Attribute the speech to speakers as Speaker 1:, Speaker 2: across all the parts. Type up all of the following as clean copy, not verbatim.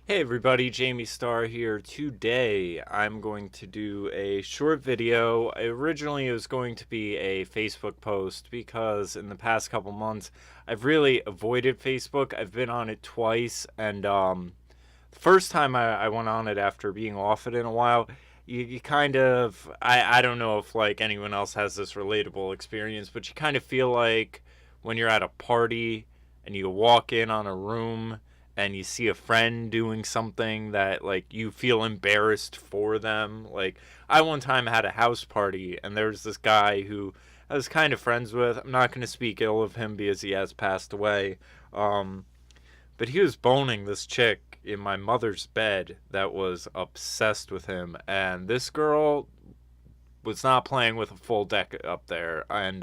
Speaker 1: Hey everybody, Jamie Starr here. Today I'm going to do a short video. Originally it was going to be a Facebook post because in the past couple months I've really avoided Facebook. I've been on it twice, and the first time I went on it after being off it in a while, you kind of, I don't know if like anyone else has this relatable experience, but you kind of feel like when you're at a party and you walk in on a room and you see a friend doing something that like you feel embarrassed for them. Like I one time had a house party and there was this guy who I was kind of friends with. I'm not going to speak ill of him because he has passed away. Um, but he was boning this chick in my mother's bed that was obsessed with him, and this girl was not playing with a full deck up there, and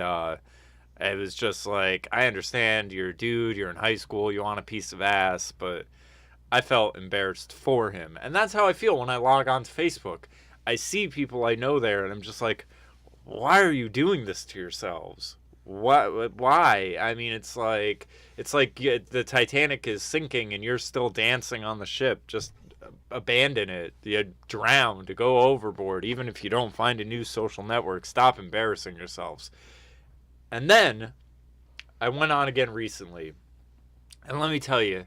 Speaker 1: it was just like, I understand you're a dude, you're in high school, you want a piece of ass, but I felt embarrassed for him. And that's how I feel when I log on to Facebook. I see people I know there, and I'm just like, why are you doing this to yourselves? What? Why? I mean, it's like the Titanic is sinking, and you're still dancing on the ship. Just abandon it. You drown. To go overboard. Even if you don't find a new social network, stop embarrassing yourselves. And then I went on again recently, and let me tell you,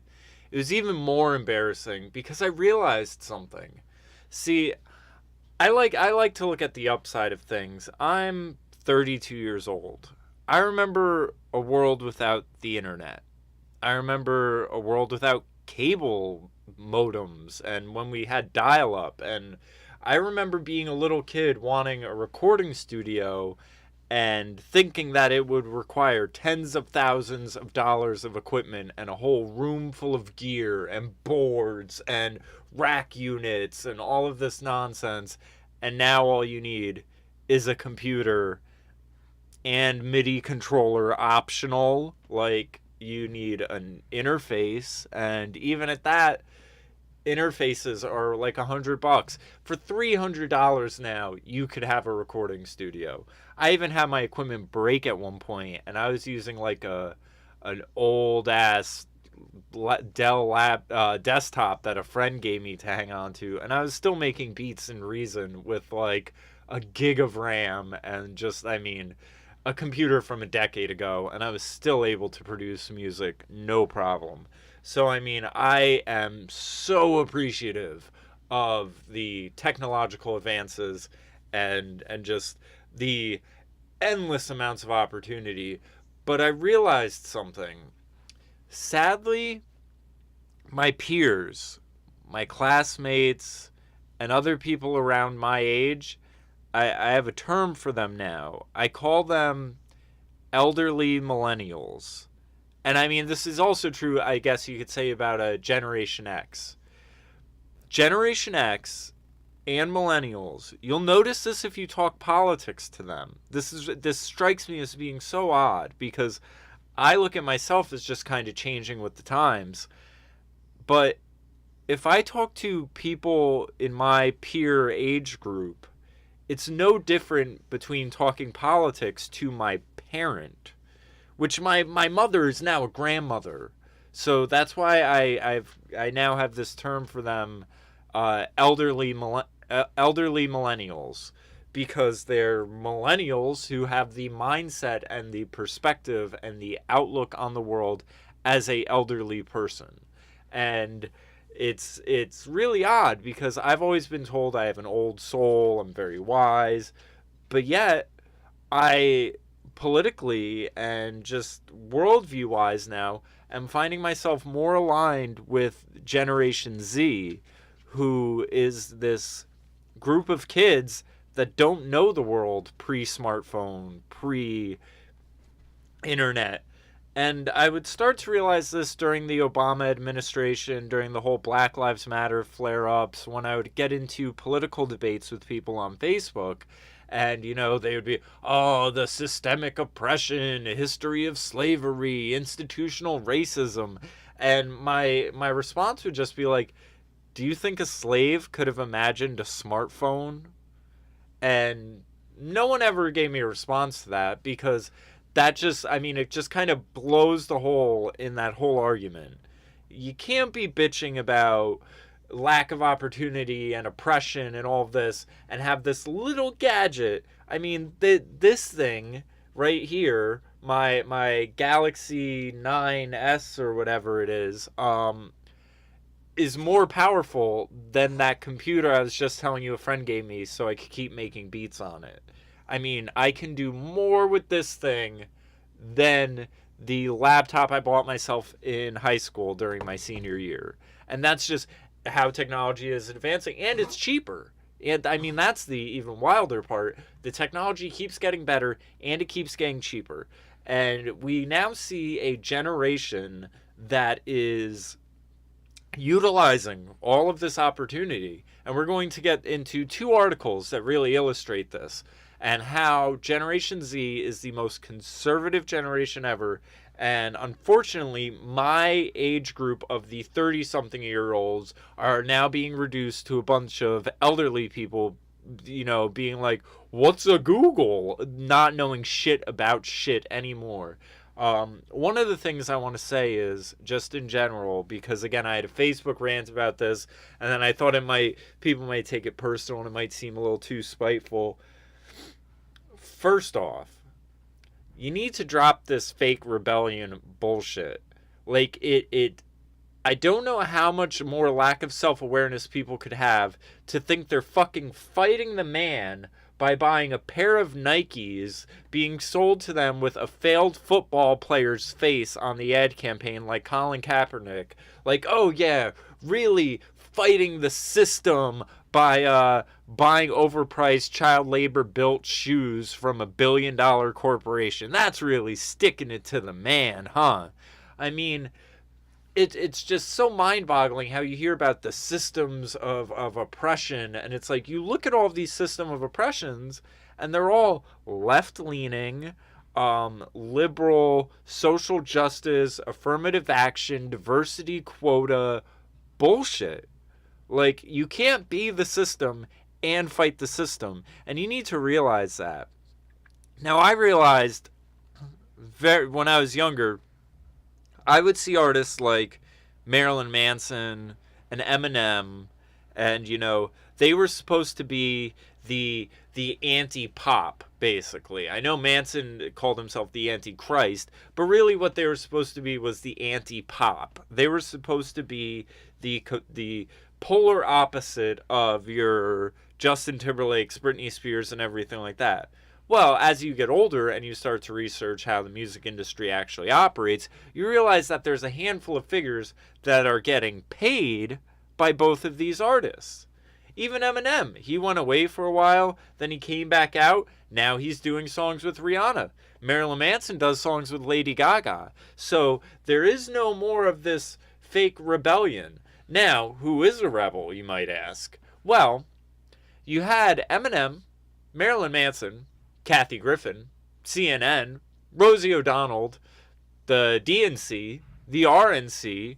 Speaker 1: it was even more embarrassing because I realized something. See, I like to look at the upside of things. I'm 32 years old. I remember a world without the internet. I remember a world without cable modems and when we had dial up, and I remember being a little kid wanting a recording studio and thinking that it would require tens of thousands of dollars of equipment and a whole room full of gear and boards and rack units and all of this nonsense. And now all you need is a computer and MIDI controller optional. Like, you need an interface, and even at that, interfaces are like $100. For $300 now, you could have a recording studio. I even had my equipment break at one point, and I was using like an old ass Dell desktop that a friend gave me to hang on to, and I was still making beats in Reason with like a gig of RAM and just, I mean, a computer from a decade ago, and I was still able to produce music no problem. So, I mean, I am so appreciative of the technological advances and just the endless amounts of opportunity. But I realized something. Sadly, my peers, my classmates, and other people around my age, I have a term for them now. I call them elderly millennials. And I mean, this is also true, I guess you could say, about a Generation X. Generation X and millennials, you'll notice this if you talk politics to them. This strikes me as being so odd because I look at myself as just kind of changing with the times. But if I talk to people in my peer age group, it's no different between talking politics to my parent, which my mother is now a grandmother. So that's why I now have this term for them, elderly millennials, because they're millennials who have the mindset and the perspective and the outlook on the world as a elderly person. And it's really odd because I've always been told I have an old soul, I'm very wise, but yet I politically and just worldview wise now am finding myself more aligned with Generation Z, who is this group of kids that don't know the world pre-smartphone, pre-internet. And I would start to realize this during the Obama administration, during the whole Black Lives Matter flare-ups, when I would get into political debates with people on Facebook. And, you know, they would be, oh, the systemic oppression, history of slavery, institutional racism. And my response would just be like, do you think a slave could have imagined a smartphone? And no one ever gave me a response to that because that just, I mean, it just kind of blows the hole in that whole argument. You can't be bitching about lack of opportunity and oppression and all of this, and have this little gadget. I mean, this thing right here, my Galaxy 9S or whatever it is more powerful than that computer I was just telling you a friend gave me so I could keep making beats on it. I mean, I can do more with this thing than the laptop I bought myself in high school during my senior year. And that's just how technology is advancing. And it's cheaper. And I mean, that's the even wilder part. The technology keeps getting better and it keeps getting cheaper. And we now see a generation that is utilizing all of this opportunity. And we're going to get into 2 articles that really illustrate this, and how Generation Z is the most conservative generation ever. And unfortunately, my age group of the 30-something-year-olds are now being reduced to a bunch of elderly people, you know, being like, what's a Google? Not knowing shit about shit anymore. One of the things I want to say is, just in general, because again, I had a Facebook rant about this, and then I thought people might take it personal and it might seem a little too spiteful. First off, you need to drop this fake rebellion bullshit. Like, I don't know how much more lack of self-awareness people could have to think they're fucking fighting the man by buying a pair of Nikes being sold to them with a failed football player's face on the ad campaign, like Colin Kaepernick. Like, oh yeah, really fighting the system by buying overpriced child labor built shoes from $1 billion corporation. That's really sticking it to the man, huh? I mean, it's just so mind-boggling how you hear about the systems of oppression, and it's like, you look at all of these system of oppressions, and they're all left-leaning, liberal, social justice, affirmative action, diversity quota bullshit. Like, you can't be the system and fight the system, and you need to realize that. Now, I realized when I was younger, I would see artists like Marilyn Manson and Eminem, and, you know, they were supposed to be the anti-pop, basically. I know Manson called himself the Antichrist, but really what they were supposed to be was the anti-pop. They were supposed to be the polar opposite of your Justin Timberlake's, Britney Spears, and everything like that. Well, as you get older and you start to research how the music industry actually operates, you realize that there's a handful of figures that are getting paid by both of these artists. Even Eminem, he went away for a while, then he came back out, now he's doing songs with Rihanna. Marilyn Manson does songs with Lady Gaga. So there is no more of this fake rebellion. Now, who is a rebel, you might ask? Well, you had Eminem, Marilyn Manson, Kathy Griffin, CNN, Rosie O'Donnell, the DNC, the RNC,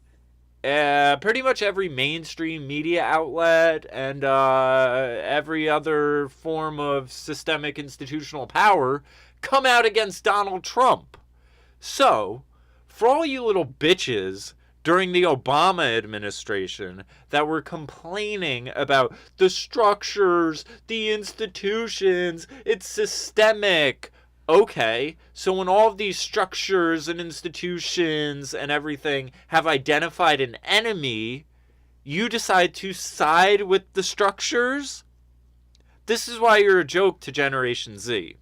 Speaker 1: pretty much every mainstream media outlet, and every other form of systemic institutional power come out against Donald Trump. So, for all you little bitches during the Obama administration that were complaining about the structures, the institutions, it's systemic. Okay, so when all of these structures and institutions and everything have identified an enemy, you decide to side with the structures? This is why you're a joke to Generation Z.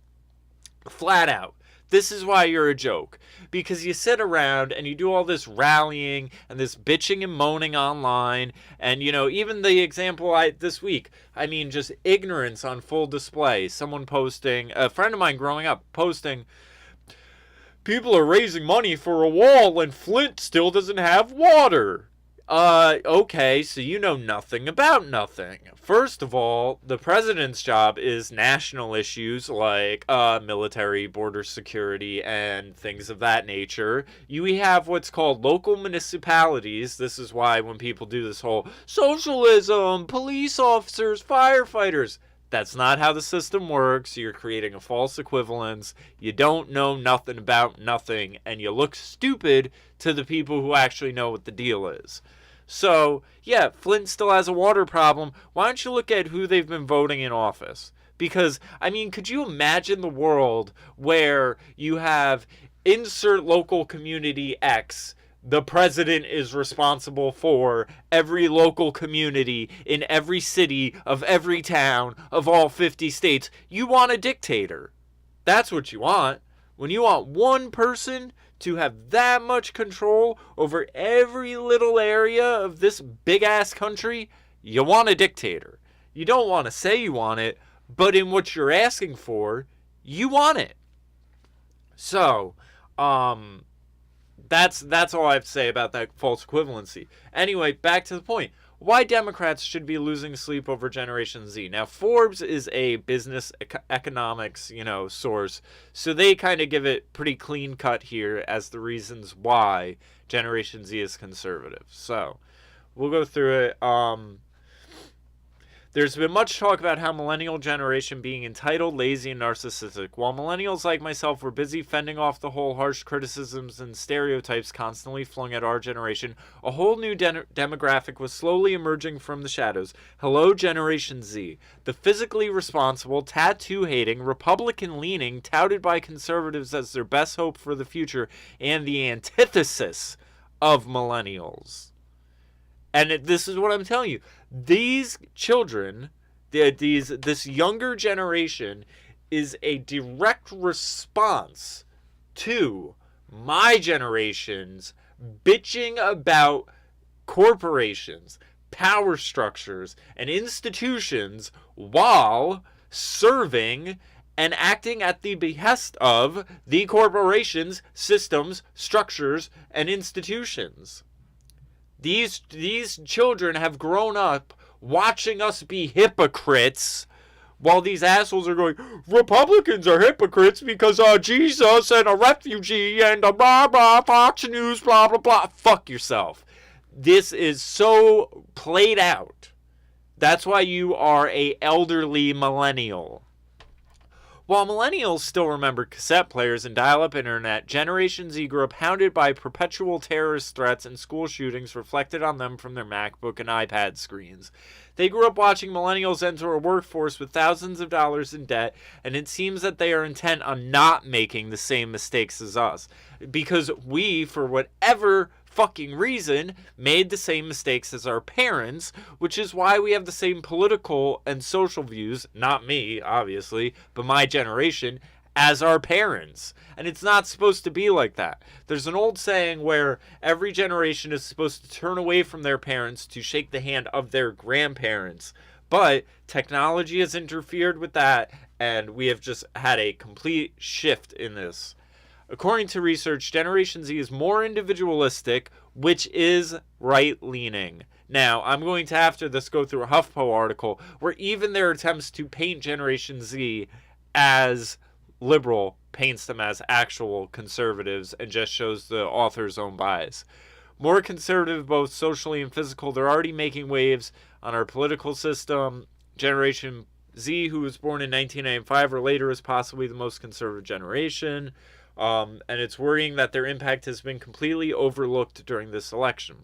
Speaker 1: Flat out. This is why you're a joke. Because you sit around and you do all this rallying and this bitching and moaning online. And, you know, even the example this week, I mean, just ignorance on full display. Someone posting, a friend of mine growing up posting, people are raising money for a wall and Flint still doesn't have water. Okay, so you know nothing about nothing. First of all, the president's job is national issues like military, border security, and things of that nature. We have what's called local municipalities. This is why when people do this whole socialism, police officers, firefighters, that's not how the system works. You're creating a false equivalence. You don't know nothing about nothing, and you look stupid to the people who actually know what the deal is. So, yeah, Flint still has a water problem. Why don't you look at who they've been voting in office? Because, I mean, could you imagine the world where you have insert local community X, the president is responsible for every local community in every city of every town of all 50 states? You want a dictator. That's what you want. When you want one person to have that much control over every little area of this big ass country, you want a dictator. You don't want to say you want it, but in what you're asking for, you want it. So, that's all I have to say about that false equivalency. Anyway, back to the point. Why Democrats should be losing sleep over Generation Z. Now, Forbes is a business economics, source, so they kind of give it pretty clean cut here as the reasons why Generation Z is conservative. So, we'll go through it. There's been much talk about how millennial generation being entitled, lazy, and narcissistic. While millennials like myself were busy fending off the whole harsh criticisms and stereotypes constantly flung at our generation, a whole new demographic was slowly emerging from the shadows. Hello, Generation Z. The physically responsible, tattoo-hating, Republican-leaning, touted by conservatives as their best hope for the future, and the antithesis of millennials. And this is what I'm telling you. These children, this younger generation, is a direct response to my generation's bitching about corporations, power structures, and institutions while serving and acting at the behest of the corporations, systems, structures, and institutions. These children have grown up watching us be hypocrites while these assholes are going, Republicans are hypocrites because Jesus and a refugee and a blah blah Fox News blah blah blah. Fuck yourself. This is so played out. That's why you are a elderly millennial. While millennials still remember cassette players and dial-up internet, Generation Z grew up hounded by perpetual terrorist threats and school shootings reflected on them from their MacBook and iPad screens. They grew up watching millennials enter a workforce with thousands of dollars in debt, and it seems that they are intent on not making the same mistakes as us. Because we, for whatever fucking reason, made the same mistakes as our parents, which is why we have the same political and social views, not me, obviously, but my generation, as our parents. And it's not supposed to be like that. There's an old saying where every generation is supposed to turn away from their parents to shake the hand of their grandparents. But technology has interfered with that, and we have just had a complete shift in this. According to research, Generation Z is more individualistic, which is right-leaning. Now, I'm going to, after this, go through a HuffPo article where even their attempts to paint Generation Z as liberal paints them as actual conservatives and just shows the author's own bias. More conservative, both socially and physical, they're already making waves on our political system. Generation Z, who was born in 1995 or later, is possibly the most conservative generation. And it's worrying that their impact has been completely overlooked during this election.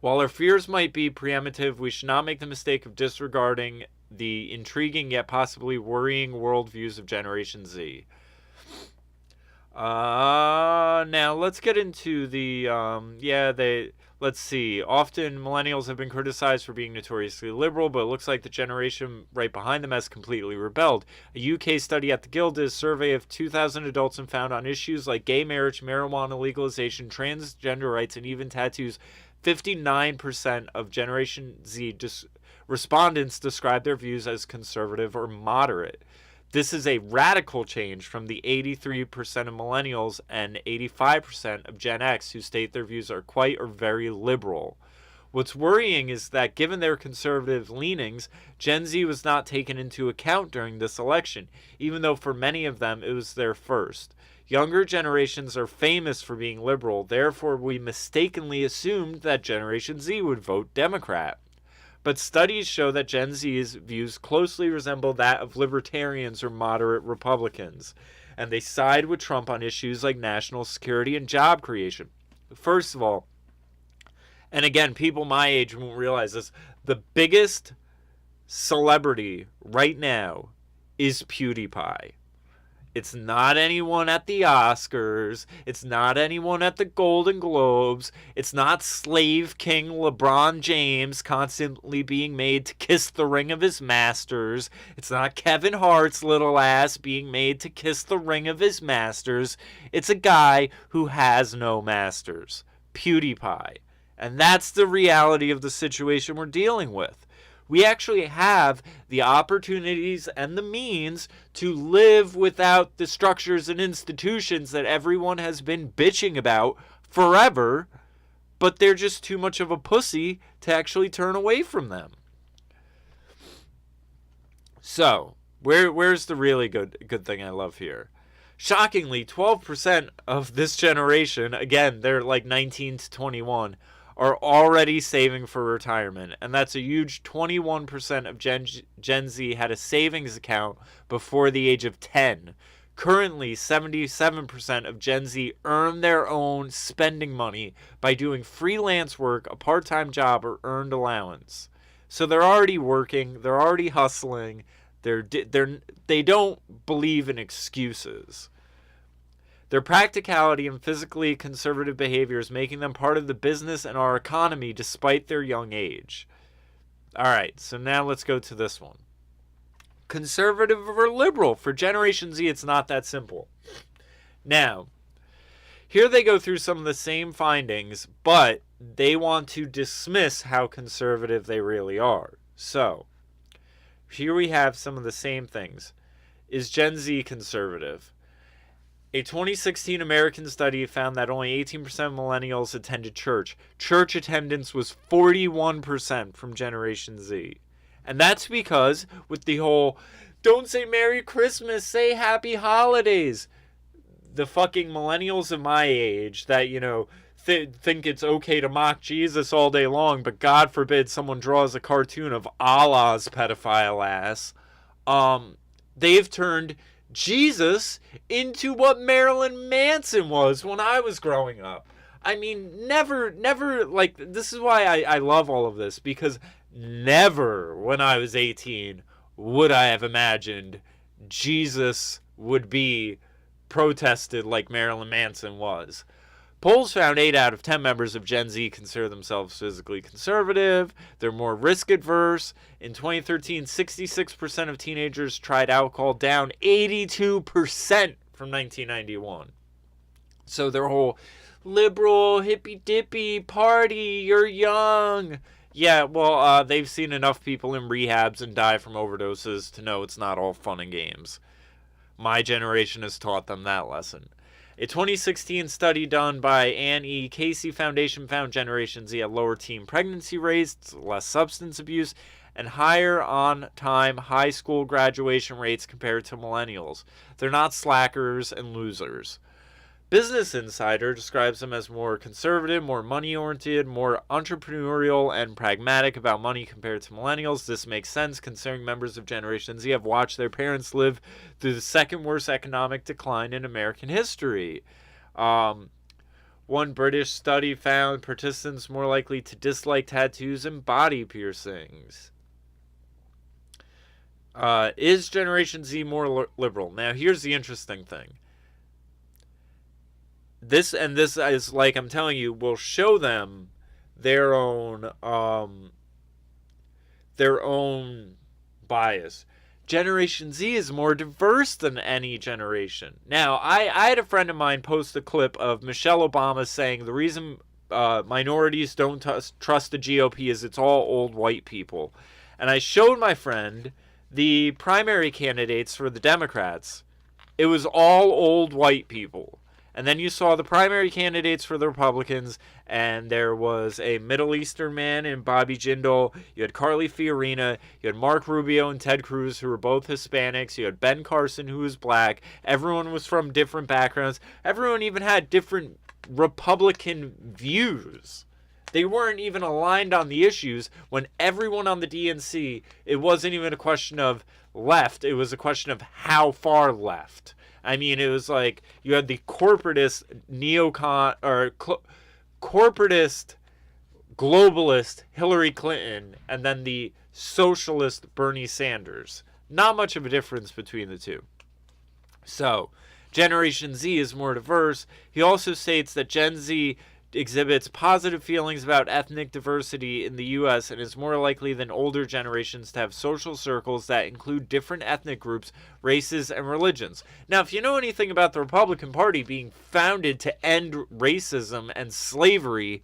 Speaker 1: While our fears might be preemptive, we should not make the mistake of disregarding the intriguing yet possibly worrying worldviews of Generation Z. Now, let's get into the, let's see. Often, millennials have been criticized for being notoriously liberal, but it looks like the generation right behind them has completely rebelled. A UK study at the Guild did a survey of 2,000 adults and found on issues like gay marriage, marijuana legalization, transgender rights, and even tattoos, 59% of Generation Z respondents describe their views as conservative or moderate. This is a radical change from the 83% of millennials and 85% of Gen X who state their views are quite or very liberal. What's worrying is that given their conservative leanings, Gen Z was not taken into account during this election, even though for many of them it was their first. Younger generations are famous for being liberal, therefore we mistakenly assumed that Generation Z would vote Democrat. But studies show that Gen Z's views closely resemble that of libertarians or moderate Republicans, and they side with Trump on issues like national security and job creation. First of all, And again, people my age won't realize this. The biggest celebrity right now is PewDiePie. It's not anyone at the Oscars. It's not anyone at the Golden Globes. It's not slave king LeBron James constantly being made to kiss the ring of his masters. It's not Kevin Hart's little ass being made to kiss the ring of his masters. It's a guy who has no masters. PewDiePie. And that's the reality of the situation we're dealing with. We actually have the opportunities and the means to live without the structures and institutions that everyone has been bitching about forever, but they're just too much of a pussy to actually turn away from them. So, where's the really good thing I love here? Shockingly, 12% of this generation, again, they're like 19 to 21, are already saving for retirement. And that's a huge 21% of Gen Z had a savings account before the age of 10. Currently, 77% of Gen Z earn their own spending money by doing freelance work, a part-time job, or earned allowance. So they're already working, they're already hustling, they don't believe in excuses. Their practicality and physically conservative behavior is making them part of the business and our economy despite their young age. Alright, so now let's go to this one. Conservative or liberal? For Generation Z, it's not that simple. Now, here they go through some of the same findings, but they want to dismiss how conservative they really are. So, here we have some of the same things. Is Gen Z conservative? A 2016 American study found that only 18% of millennials attended church. Church attendance was 41% from Generation Z. And that's because with the whole, don't say Merry Christmas, say Happy Holidays. The fucking millennials of my age that, you know, think it's okay to mock Jesus all day long, but God forbid someone draws a cartoon of Allah's pedophile ass. They've turned Jesus into what Marilyn Manson was when I was growing up. I mean, never, like, this is why I love all of this, because never when I was 18 would I have imagined Jesus would be protested like Marilyn Manson was. Polls found 8 out of 10 members of Gen Z consider themselves physically conservative. They're more risk adverse. In 2013, 66% of teenagers tried alcohol, down 82% from 1991. So their whole liberal, hippy-dippy, party, you're young. Yeah, well, they've seen enough people in rehabs and die from overdoses to know it's not all fun and games. My generation has taught them that lesson. A 2016 study done by Ann E. Casey Foundation found Generation Z had lower teen pregnancy rates, less substance abuse, and higher on-time high school graduation rates compared to millennials. They're not slackers and losers. Business Insider describes them as more conservative, more money-oriented, more entrepreneurial, and pragmatic about money compared to millennials. This makes sense considering members of Generation Z have watched their parents live through the second worst economic decline in American history. One British study found participants more likely to dislike tattoos and body piercings. Is Generation Z more liberal? Now, here's the interesting thing. This is, like I'm telling you, will show them their own bias. Generation Z is more diverse than any generation. Now, I had a friend of mine post a clip of Michelle Obama saying the reason minorities don't trust the GOP is it's all old white people. And I showed my friend the primary candidates for the Democrats. It was all old white people. And then you saw the primary candidates for the Republicans, and there was a Middle Eastern man in Bobby Jindal. You had Carly Fiorina. You had Mark Rubio and Ted Cruz, who were both Hispanics. You had Ben Carson, who was black. Everyone was from different backgrounds. Everyone even had different Republican views. They weren't even aligned on the issues. When everyone on the DNC, it wasn't even a question of left. It was a question of how far left. I mean, it was like you had the corporatist neocon or corporatist globalist Hillary Clinton and then the socialist Bernie Sanders. Not much of a difference between the two. So, Generation Z is more diverse. He also states that Gen Z exhibits positive feelings about ethnic diversity in the U.S. and is more likely than older generations to have social circles that include different ethnic groups, races, and religions. Now, if you know anything about the Republican Party being founded to end racism and slavery,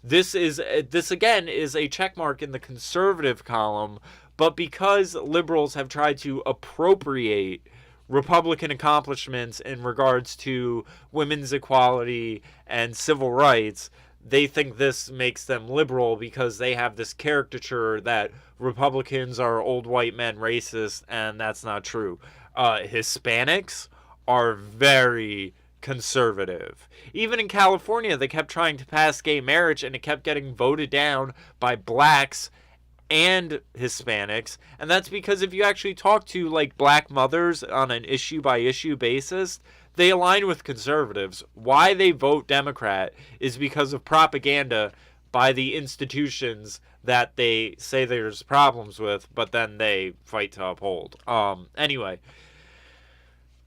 Speaker 1: this again is a checkmark in the conservative column, but because liberals have tried to appropriate Republican accomplishments in regards to women's equality and civil rights, they think this makes them liberal because they have this caricature that Republicans are old white men racist, and that's not true. Hispanics are very conservative. Even in California, they kept trying to pass gay marriage, and it kept getting voted down by blacks and Hispanics, and that's because if you actually talk to like black mothers on an issue by issue basis, they align with conservatives. Why they vote Democrat is because of propaganda by the institutions that they say there's problems with, but then they fight to uphold. Anyway,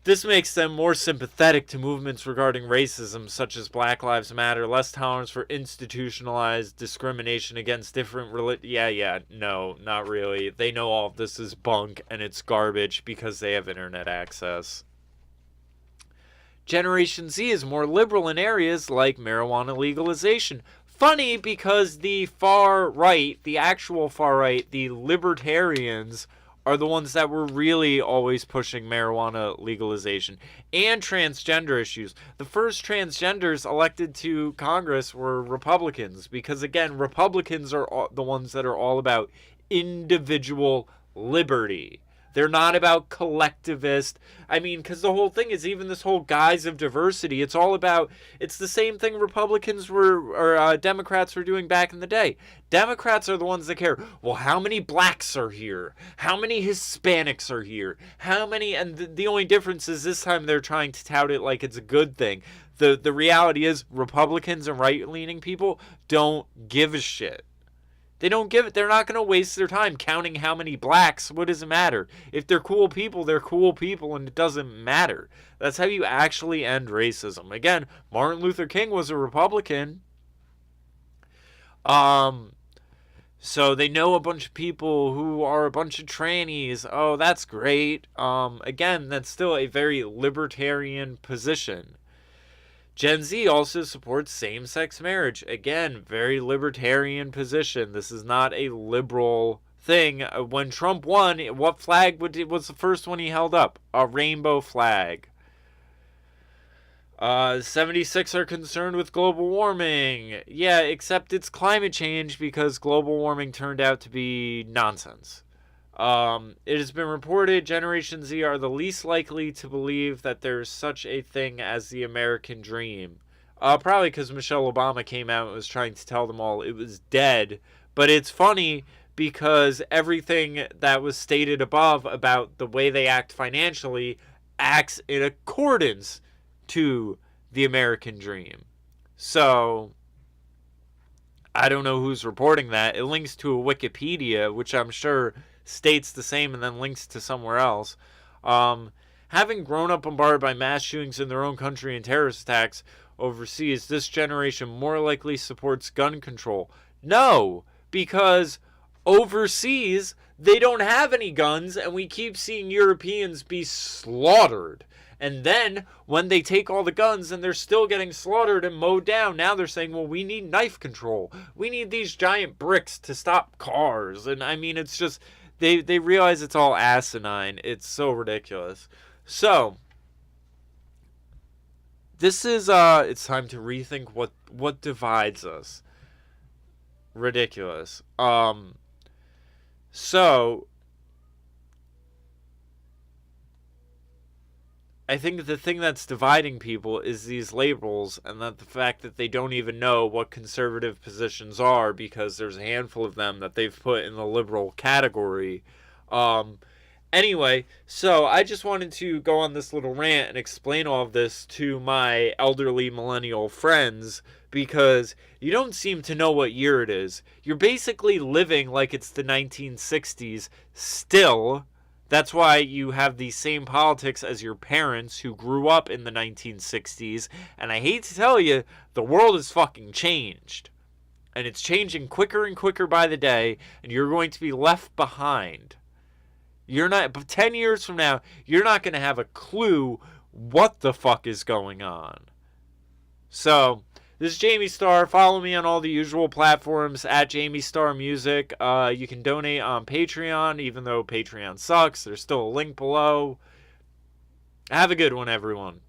Speaker 1: this makes them more sympathetic to movements regarding racism, such as Black Lives Matter, less tolerance for institutionalized discrimination against different no, not really. They know all of this is bunk and it's garbage because they have internet access. Generation Z is more liberal in areas like marijuana legalization. Funny because the far right, the actual far right, the libertarians, are the ones that were really always pushing marijuana legalization and transgender issues. The first transgenders elected to Congress were Republicans because, again, Republicans are the ones that are all about individual liberty. They're not about collectivist. I mean, because the whole thing is even this whole guise of diversity. It's all about, it's the same thing Republicans or Democrats were doing back in the day. Democrats are the ones that care. Well, how many blacks are here? How many Hispanics are here? How many? And the only difference is this time they're trying to tout it like it's a good thing. The reality is Republicans and right-leaning people don't give a shit. They don't give it. They're not going to waste their time counting how many blacks. What does it matter? If they're cool people, they're cool people, and it doesn't matter. That's how you actually end racism. Again, Martin Luther King was a Republican. So they know a bunch of people who are a bunch of trannies. Oh, that's great. Again, that's still a very libertarian position. Gen Z also supports same-sex marriage. Again, very libertarian position. This is not a liberal thing. When Trump won, what flag was the first one he held up? A rainbow flag. 76 are concerned with global warming. Yeah, except it's climate change because global warming turned out to be nonsense. It has been reported Generation Z are the least likely to believe that there's such a thing as the American dream. Probably because Michelle Obama came out and was trying to tell them all it was dead. But it's funny because everything that was stated above about the way they act financially acts in accordance to the American dream. So I don't know who's reporting that. It links to a Wikipedia, which I'm sure states the same and then links to somewhere else. Having grown up bombarded by mass shootings in their own country and terrorist attacks overseas, this generation more likely supports gun control. No, because overseas they don't have any guns and we keep seeing Europeans be slaughtered. And then when they take all the guns and they're still getting slaughtered and mowed down, now they're saying, well, we need knife control. We need these giant bricks to stop cars. And I mean, it's just, they realize it's all asinine. It's so ridiculous. So, this is, it's time to rethink what divides us. Ridiculous. So, I think the thing that's dividing people is these labels and that the fact that they don't even know what conservative positions are because there's a handful of them that they've put in the liberal category. And Anyway, so I just wanted to go on this little rant and explain all of this to my elderly millennial friends because you don't seem to know what year it is. You're basically living like it's the 1960s still. That's why you have the same politics as your parents who grew up in the 1960s. And I hate to tell you, the world has fucking changed. And it's changing quicker and quicker by the day, and you're going to be left behind. You're not, but 10 years from now, you're not going to have a clue what the fuck is going on. So, this is Jamie Starr. Follow me on all the usual platforms at JAMIESTARRMUSIC. You can donate on Patreon, even though Patreon sucks. There's still a link below. Have a good one, everyone.